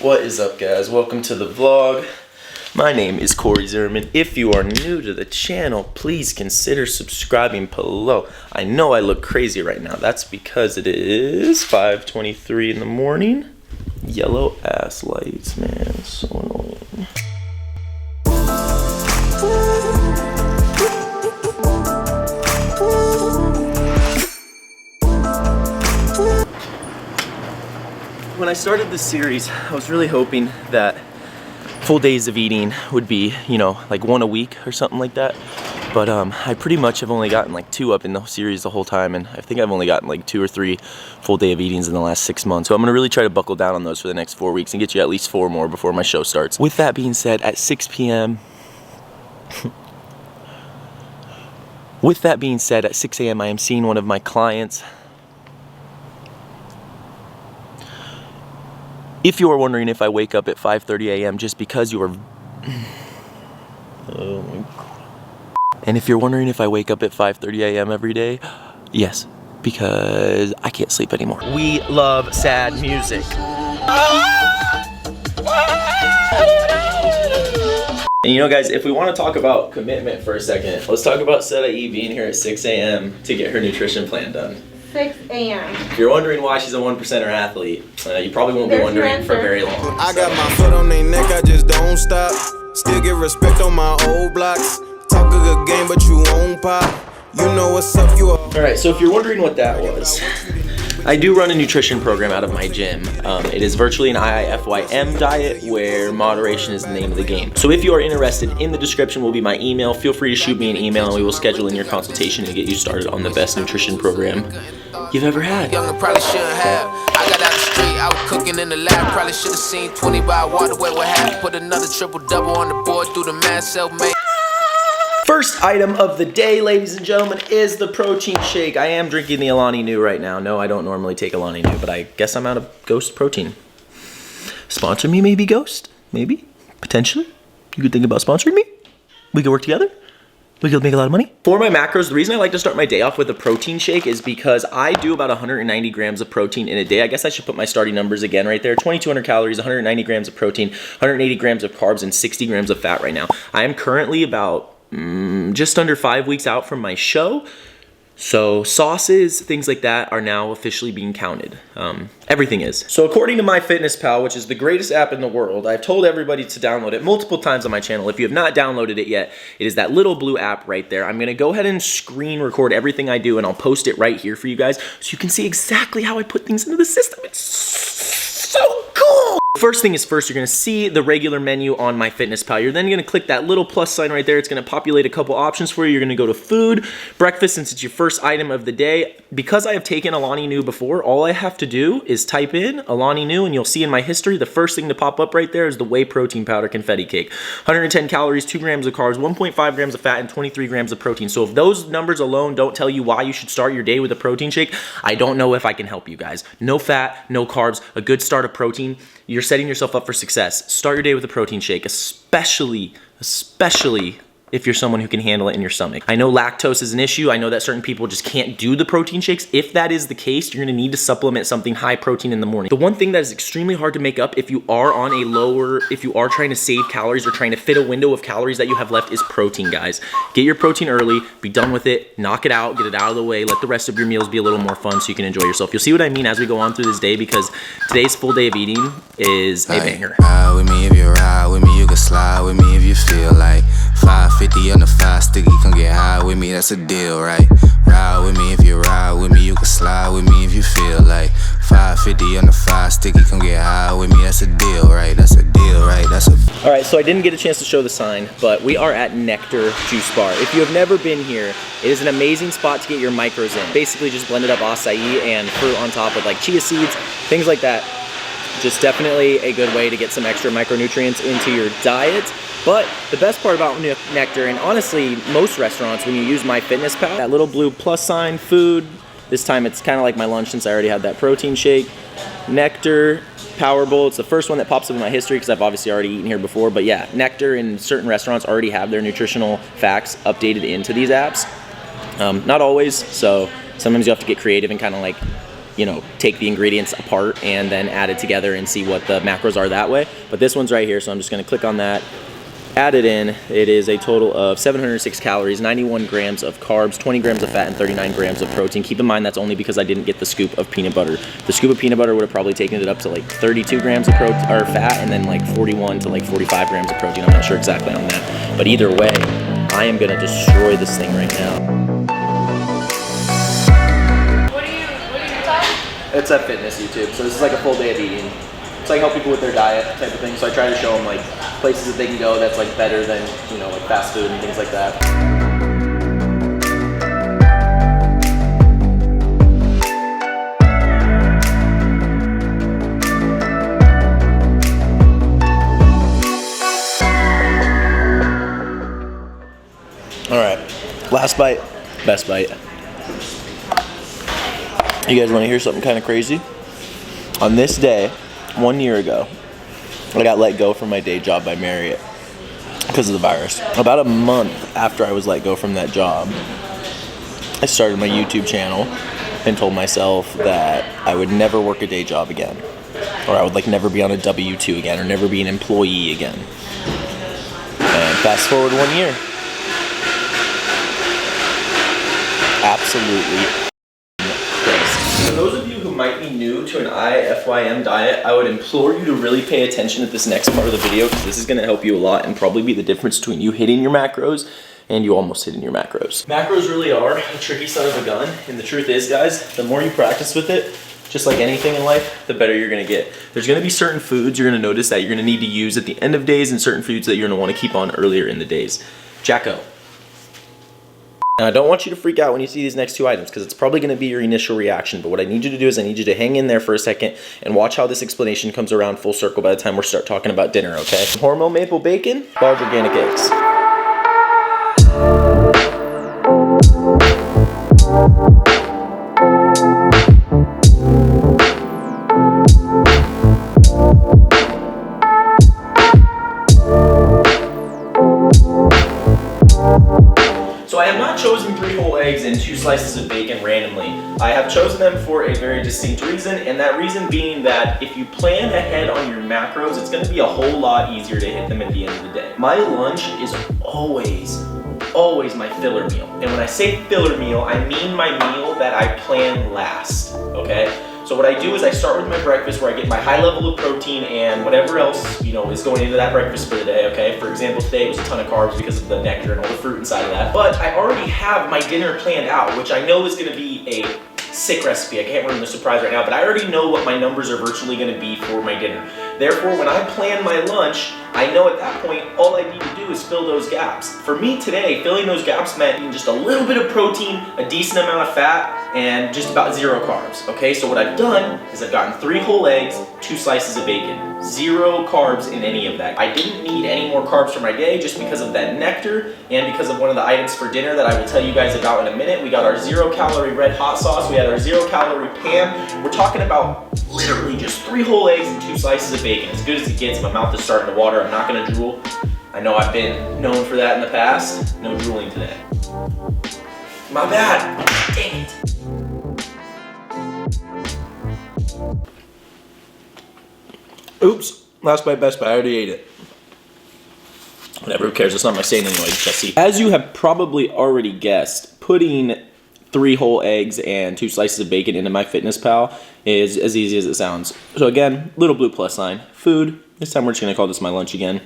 What is up, guys? Welcome to the vlog. My name is Corey Zimmerman. If you are new to the channel, please consider subscribing below. I know I look crazy right now. That's because it is 5:23 in the morning. Yellow ass lights, man. So annoying. When I started this series, I was really hoping that full days of eating would be, you know, like one a week or something like that. But I pretty much have only gotten like 2 up in the series the whole time, and I think I've only gotten like 2 or 3 full day of eatings in the last 6 months. So I'm gonna really try to buckle down on those for the next 4 weeks and get you at least 4 more before my show starts. With that being said, at 6 p.m. With that being said, at 6 a.m. I am seeing one of my clients. If you are wondering if I wake up at 5:30 a.m. just because you are... Oh my God. And if you're wondering if I wake up at 5:30 a.m. every day, yes, because I can't sleep anymore. We love sad music. And you know, guys, if we want to talk about commitment for a second, let's talk about Iifym being here at 6 a.m. to get her nutrition plan done. 6 a.m. If you're wondering why she's a 1%er athlete, you probably won't be wondering for very long. I got my foot on their neck, I just don't stop. Still get respect on my old blocks. Talk a good game, but you won't pop. You know what's up, you are. Alright, so if you're wondering what that was, I do run a nutrition program out of my gym. It is virtually an Iifym diet where moderation is the name of the game. So if you are interested, in the description will be my email. Feel free to shoot me an email and we will schedule in your consultation to get you started on the best nutrition program you've ever had. Younger probably shouldn't have. I got out the street, I was cooking in the lab. Probably should have seen 20 by water where we had. Put another triple double on the board through the math self-made. First item of the day, ladies and gentlemen, is the protein shake. I am drinking the Alani Nu right now. No, I don't normally take Alani Nu, but I guess I'm out of Ghost protein. Sponsor me, maybe, Ghost? Maybe? Potentially? You could think about sponsoring me? We could work together? We could make a lot of money. For my macros, the reason I like to start my day off with a protein shake is because I do about 190 grams of protein in a day. I guess I should put my starting numbers again right there. 2,200 calories, 190 grams of protein, 180 grams of carbs, and 60 grams of fat right now. I am currently about just under 5 weeks out from my show. So sauces, things like that are now officially being counted. Everything is. So according to MyFitnessPal, which is the greatest app in the world, I've told everybody to download it multiple times on my channel. If you have not downloaded it yet, it is that little blue app right there. I'm gonna go ahead and screen record everything I do and I'll post it right here for you guys so you can see exactly how I put things into the system. It's so cool. First thing is first, you're gonna see the regular menu on MyFitnessPal. You're then gonna click that little plus sign right there. It's gonna populate a couple options for you. You're gonna go to food, breakfast, since it's your first item of the day. Because I have taken Alani Nu before, all I have to do is type in Alani Nu and you'll see in my history, the first thing to pop up right there is the whey protein powder confetti cake. 110 calories, 2 grams of carbs, 1.5 grams of fat, and 23 grams of protein. So if those numbers alone don't tell you why you should start your day with a protein shake, I don't know if I can help you guys. No fat, no carbs, a good start of protein. You're setting yourself up for success. Start your day with a protein shake, especially if you're someone who can handle it in your stomach. I know lactose is an issue. I know that certain people just can't do the protein shakes. If that is the case, you're gonna need to supplement something high protein in the morning. The one thing that is extremely hard to make up if you are on a lower, if you are trying to save calories or trying to fit a window of calories that you have left is protein, guys. Get your protein early, be done with it, knock it out, get it out of the way, let the rest of your meals be a little more fun so you can enjoy yourself. You'll see what I mean as we go on through this day because today's full day of eating is a banger. Ride with me if you ride with me, you can slide with me if you feel like 550 on the 5 sticky, come get high with me, that's a deal, right? Ride with me if you ride with me, you can slide with me if you feel like 550 on the 5 sticky, come get high with me, that's a deal, right? That's a deal, right? That's a... Alright, so I didn't get a chance to show the sign, but we are at Nectar Juice Bar. If you have never been here, it is an amazing spot to get your micros in. Basically just blended up acai and fruit on top with like chia seeds, things like that. Just definitely a good way to get some extra micronutrients into your diet. But the best part about Nectar, and honestly most restaurants, when you use MyFitnessPal, that little blue plus sign, food, this time it's kind of like my lunch since I already had that protein shake. Nectar, Power Bowl, it's the first one that pops up in my history because I've obviously already eaten here before. But yeah, Nectar in certain restaurants already have their nutritional facts updated into these apps. Not always, so sometimes you have to get creative and kind of like you know, take the ingredients apart and then add it together and see what the macros are that way. But this one's right here, so I'm just gonna click on that, add it in. It is a total of 706 calories, 91 grams of carbs, 20 grams of fat, and 39 grams of protein. Keep in mind that's only because I didn't get the scoop of peanut butter. The scoop of peanut butter would have probably taken it up to like 32 grams of fat, and then like 41 to like 45 grams of protein. I'm not sure exactly on that. But either way, I am gonna destroy this thing right now. What are you talking? It's a fitness YouTube, so this is like a full day of eating. It's like help people with their diet type of thing. So I try to show them like places that they can go that's like better than, you know, like fast food and things like that. All right, last bite, best bite. You guys want to hear something kind of crazy? On this day, 1 year ago, I got let go from my day job by Marriott because of the virus. About a month after I was let go from that job, I started my YouTube channel and told myself that I would never work a day job again, or I would like never be on a W-2 again, or never be an employee again. And fast forward 1 year. Absolutely crazy. For those of you who might be new to an Iifym diet, I would implore you to really pay attention at this next part of the video, because this is going to help you a lot and probably be the difference between you hitting your macros and you almost hitting your macros. Macros really are a tricky son of a gun, and the truth is, guys, the more you practice with it, just like anything in life, the better you're going to get. There's going to be certain foods you're going to notice that you're going to need to use at the end of days, and certain foods that you're going to want to keep on earlier in the days. Jacko. Now, I don't want you to freak out when you see these next two items, because it's probably going to be your initial reaction. But what I need you to do is I need you to hang in there for a second and watch how this explanation comes around full circle by the time we start talking about dinner, okay? Hormel maple bacon, large organic eggs. So I have not chosen 3 whole eggs and 2 slices of bacon randomly. I have chosen them for a very distinct reason, and that reason being that if you plan ahead on your macros, it's gonna be a whole lot easier to hit them at the end of the day. My lunch is always my filler meal. And when I say filler meal, I mean my meal that I plan last, okay? So what I do is I start with my breakfast, where I get my high level of protein and whatever else, you know, is going into that breakfast for the day, okay? For example, today it was a ton of carbs because of the nectar and all the fruit inside of that. But I already have my dinner planned out, which I know is gonna be a sick recipe. I can't ruin the surprise right now, but I already know what my numbers are virtually gonna be for my dinner. Therefore, when I plan my lunch, I know at that point, all I need to do is fill those gaps. For me today, filling those gaps meant eating just a little bit of protein, a decent amount of fat, and just about 0 carbs, okay? So what I've done is I've gotten 3 whole eggs, 2 slices of bacon, 0 carbs in any of that. I didn't need any more carbs for my day just because of that nectar and because of one of the items for dinner that I will tell you guys about in a minute. We got our 0-calorie red hot sauce, we had our 0-calorie pan. We're talking about literally just 3 whole eggs and 2 slices of bacon. As good as it gets. My mouth is starting to water. I'm not gonna drool. I know I've been known for that in the past. No drooling today. My bad. Dang it. Oops. Last bite, best bite. I already ate it. Whatever, who cares? It's not my saying anyway, Jesse. As you have probably already guessed, putting 3 whole eggs and 2 slices of bacon into MyFitnessPal is as easy as it sounds. So again, little blue plus sign. Food. This time we're just going to call this my lunch again.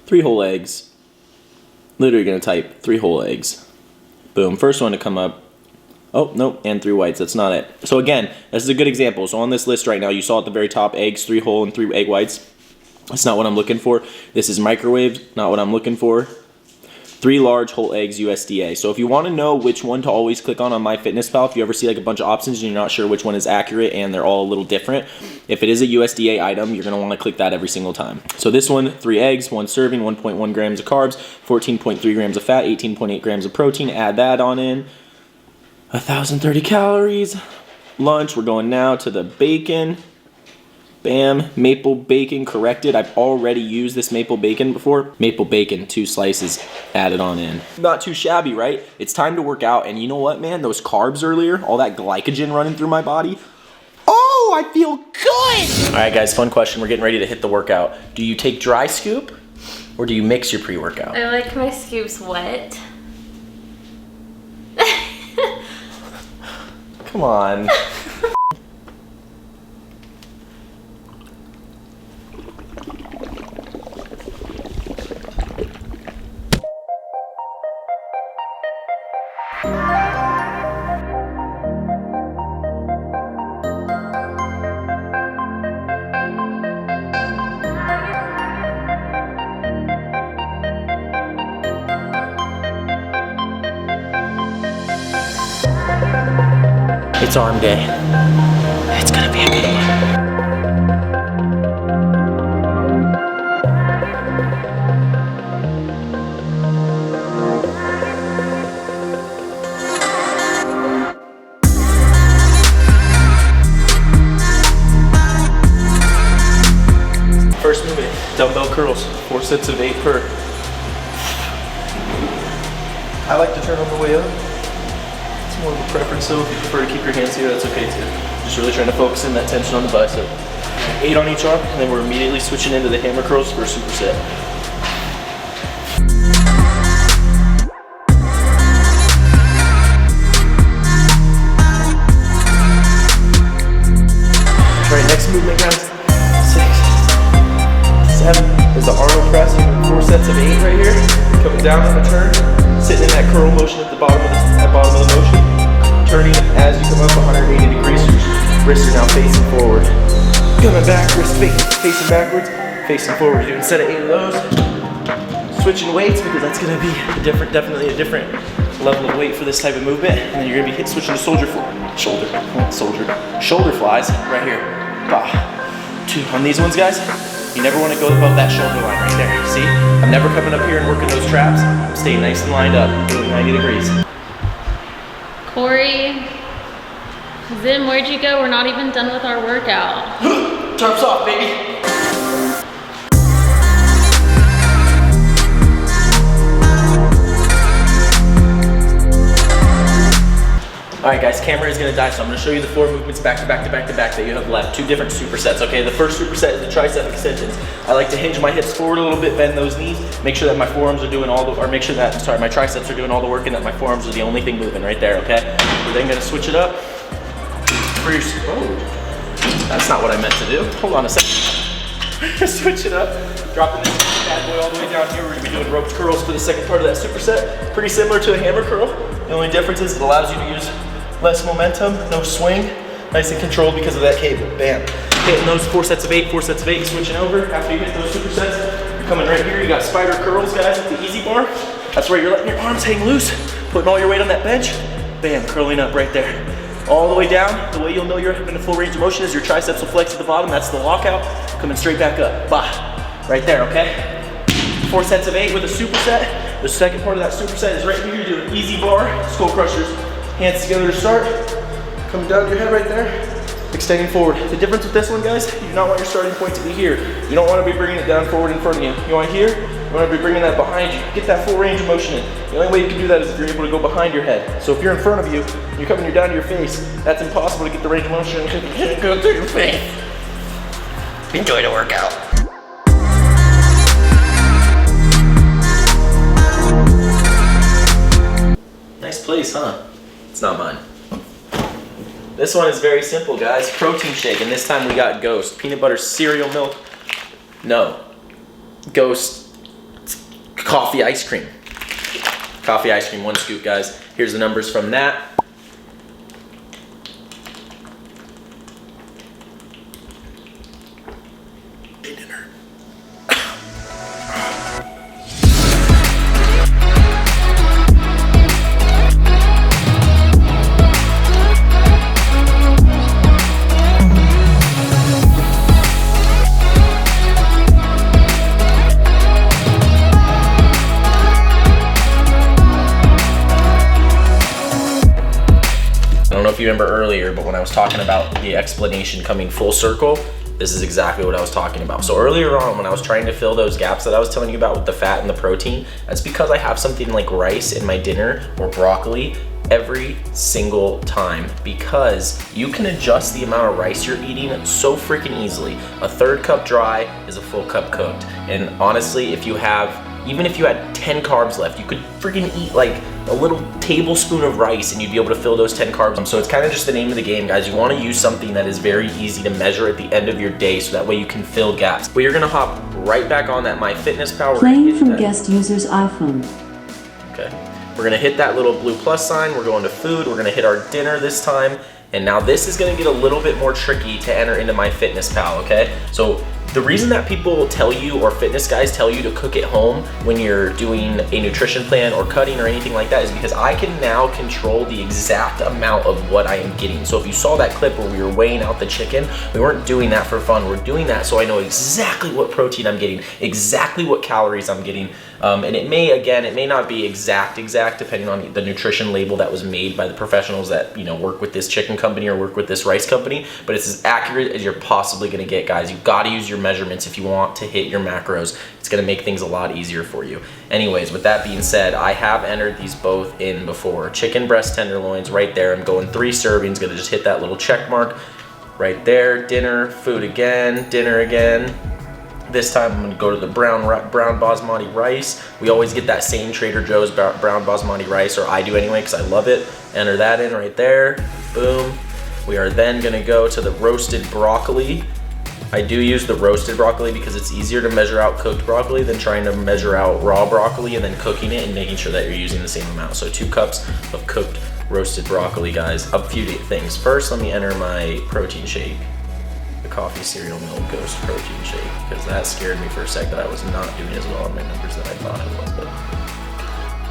3 whole eggs. Literally going to type 3 whole eggs. Boom. First one to come up. Oh, no, and 3 whites. That's not it. So again, this is a good example. So on this list right now, you saw at the very top, eggs, 3 whole and 3 egg whites. That's not what I'm looking for. This is microwaved, not what I'm looking for. 3 large whole eggs USDA. So if you want to know which one to always click on MyFitnessPal, if you ever see like a bunch of options and you're not sure which one is accurate and they're all a little different, if it is a USDA item, you're going to want to click that every single time. So this one, 3 eggs, 1 serving, 1.1 grams of carbs, 14.3 grams of fat, 18.8 grams of protein. Add that on in. 1,030 calories. Lunch, we're going now to the bacon. Bam, maple bacon corrected. I've already used this maple bacon before. Maple bacon, 2 slices added on in. Not too shabby, right? It's time to work out, and you know what, man? Those carbs earlier, all that glycogen running through my body, oh, I feel good! All right, guys, fun question. We're getting ready to hit the workout. Do you take dry scoop, or do you mix your pre-workout? I like my scoops wet. Come on. It's arm day. It's gonna be a good one. First movement, dumbbell curls, 4 sets of 8 per. I like to turn them the way up. It's more of a preference, so if you prefer to keep your hands here, that's okay too. Just really trying to focus in that tension on the bicep. 8 on each arm, and then we're immediately switching into the hammer curls for a superset. Alright, next movement, guys. 6, 7 is the Arnold press. 4 sets of 8 right here. Coming down on the turn, sitting in that curl motion at the bottom of the motion. Turning as you come up 180 degrees. Your wrists are now facing forward. Coming back, wrist facing backwards, facing forward. Doing a set of 8 of those. Switching weights because that's gonna be definitely a different level of weight for this type of movement. And then you're gonna be switching to shoulder flies right here. Bah. 2 on these ones, guys. You never want to go above that shoulder line right there. See? I'm never coming up here and working those traps. I'm staying nice and lined up, doing 90 degrees. Corey, Zim, where'd you go? We're not even done with our workout. Tarps off, baby. All right, guys, camera is gonna die, so I'm gonna show you the 4 movements back to back to back to back that you have left. 2 different supersets, okay? The first superset is the tricep extensions. I like to hinge my hips forward a little bit, bend those knees, make sure that my forearms are doing all the, or make sure that, sorry, my triceps are doing all the work and that my forearms are the only thing moving right there, okay? We're then gonna switch it up. For your, oh, that's not what I meant to do. Hold on a second. Switch it up, dropping this bad boy all the way down here. We're gonna be doing rope curls for the second part of that superset. Pretty similar to a hammer curl. The only difference is it allows you to use less momentum, no swing, nice and controlled because of that cable. Bam. Hitting those 4 sets of 8, 4 sets of 8, switching over. After you hit those supersets, you're coming right here. You got spider curls, guys, at the easy bar. That's where you're letting your arms hang loose, putting all your weight on that bench. Bam, curling up right there. All the way down. The way you'll know you're having a full range of motion is your triceps will flex at the bottom. That's the lockout. Coming straight back up. Bah. Right there, okay? 4 sets of 8 with a superset. The second part of that superset is right here. You're doing easy bar, skull crushers. Hands together to start. Coming down your head right there. Extending forward. The difference with this one, guys, you do not want your starting point to be here. You don't want to be bringing it down forward in front of you. You want here, you want to be bringing that behind you. Get that full range of motion in. The only way you can do that is if you're able to go behind your head. So if you're in front of you, you're coming down to your face, that's impossible to get the range of motion and go through your face. Enjoy the workout. Nice place, huh? It's not mine. This one is very simple, guys. Protein shake, and this time we got Ghost. Peanut butter cereal milk. No. Ghost coffee ice cream. Coffee ice cream, 1 scoop, guys. Here's the numbers from that. It didn't hurt. I don't know if you remember earlier, but when I was talking about the explanation coming full circle, This is exactly what I was talking about. So earlier on, when I was trying to fill those gaps that I was telling you about with the fat and the protein, that's because I have something like rice in my dinner or broccoli every single time, because you can adjust the amount of rice you're eating so freaking easily. A 1/3 cup dry is a full cup cooked. And honestly, if you have, even if you had 10 carbs left, you could freaking eat like a little tablespoon of rice and you'd be able to fill those 10 carbs. So it's kind of just the name of the game, guys. You want to use something that is very easy to measure at the end of your day, so that way you can fill gaps. But you're gonna hop right back on that MyFitnessPal. Playing from guest user's iPhone. Okay. We're gonna hit that little blue plus sign. We're going to food. We're gonna hit our dinner this time. And now this is gonna get a little bit more tricky to enter into MyFitnessPal, okay? So the reason that people tell you, or fitness guys tell you, to cook at home when you're doing a nutrition plan or cutting or anything like that is because I can now control the exact amount of what I am getting. So if you saw that clip where we were weighing out the chicken, we weren't doing that for fun. We're doing that so I know exactly what protein I'm getting, exactly what calories I'm getting. And it may not be exact depending on the nutrition label that was made by the professionals that, you know, work with this chicken company or work with this rice company, but it's as accurate as you're possibly gonna get, guys. You've gotta use your measurements if you want to hit your macros. It's gonna make things a lot easier for you. Anyways, with that being said, I have entered these both in before. Chicken breast tenderloins right there. I'm going 3 servings, gonna just hit that little check mark right there. Dinner, food again, dinner again. This time I'm gonna go to the brown basmati rice. We always get that same Trader Joe's brown basmati rice, or I do anyway, because I love it. Enter that in right there, boom. We are then gonna go to the roasted broccoli. I do use the roasted broccoli because it's easier to measure out cooked broccoli than trying to measure out raw broccoli and then cooking it and making sure that you're using the same amount. So 2 cups of cooked roasted broccoli, guys. A few things. First, let me enter my protein shake. The coffee cereal milk ghost protein shake, because that scared me for a sec that I was not doing as well on my numbers that I thought I was. But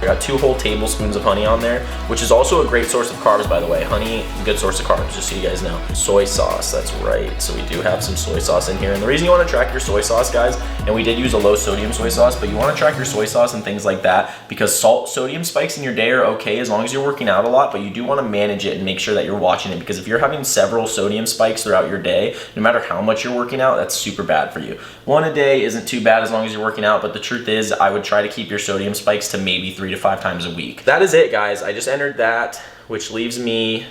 I got 2 whole tablespoons of honey on there, which is also a great source of carbs, by the way. Honey, good source of carbs, just so you guys know. Soy sauce, that's right. So we do have some soy sauce in here. And the reason you want to track your soy sauce, guys, and we did use a low sodium soy sauce, but you want to track your soy sauce and things like that, because sodium spikes in your day are okay as long as you're working out a lot, but you do want to manage it and make sure that you're watching it, because if you're having several sodium spikes throughout your day, no matter how much you're working out, that's super bad for you. 1 a day isn't too bad as long as you're working out, but the truth is I would try to keep your sodium spikes to maybe 3 to 5 times a week. That is it, guys. I just entered that, which leaves me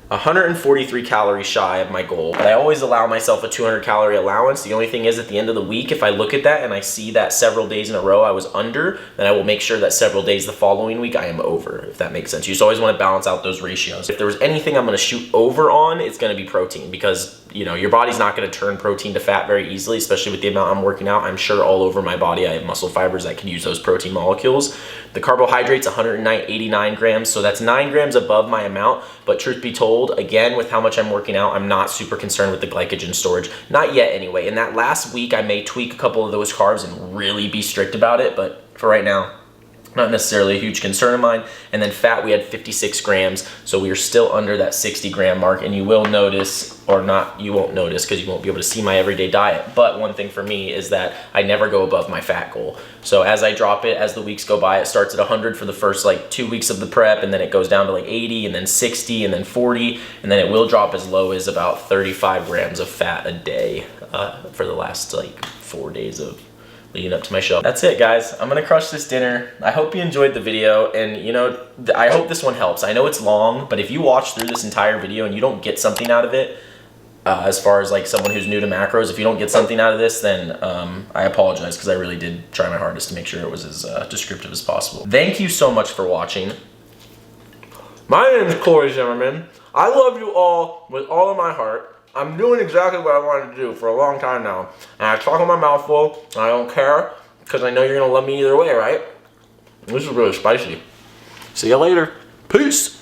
143 calories shy of my goal. But I always allow myself a 200 calorie allowance. The only thing is, at the end of the week, if I look at that and I see that several days in a row I was under, then I will make sure that several days the following week I am over, if that makes sense. You just always want to balance out those ratios. If there was anything I'm going to shoot over on, it's going to be protein, because you know, your body's not going to turn protein to fat very easily, especially with the amount I'm working out. I'm sure all over my body I have muscle fibers that can use those protein molecules. The carbohydrates, 189 grams, so that's 9 grams above my amount. But truth be told, again, with how much I'm working out, I'm not super concerned with the glycogen storage. Not yet, anyway. In that last week, I may tweak a couple of those carbs and really be strict about it, but for right now, not necessarily a huge concern of mine. And then fat, we had 56 grams, so we are still under that 60 gram mark. And you will notice, or not, you won't notice because you won't be able to see my everyday diet. But one thing for me is that I never go above my fat goal. So as I drop it, as the weeks go by, it starts at 100 for the first like 2 weeks of the prep, and then it goes down to like 80, and then 60, and then 40, and then it will drop as low as about 35 grams of fat a day for the last like 4 days of leading up to my show. That's it, guys. I'm gonna crush this dinner. I hope you enjoyed the video, and you know, I hope this one helps. I know it's long, but if you watch through this entire video and you don't get something out of it, as far as like someone who's new to macros, if you don't get something out of this, then I apologize, because I really did try my hardest to make sure it was as descriptive as possible. Thank you so much for watching. My name is Corey Zimmerman. I love you all with all of my heart. I'm doing exactly what I wanted to do for a long time now. And I talk with my mouth full, and I don't care, because I know you're gonna love me either way, right? This is really spicy. See you later. Peace.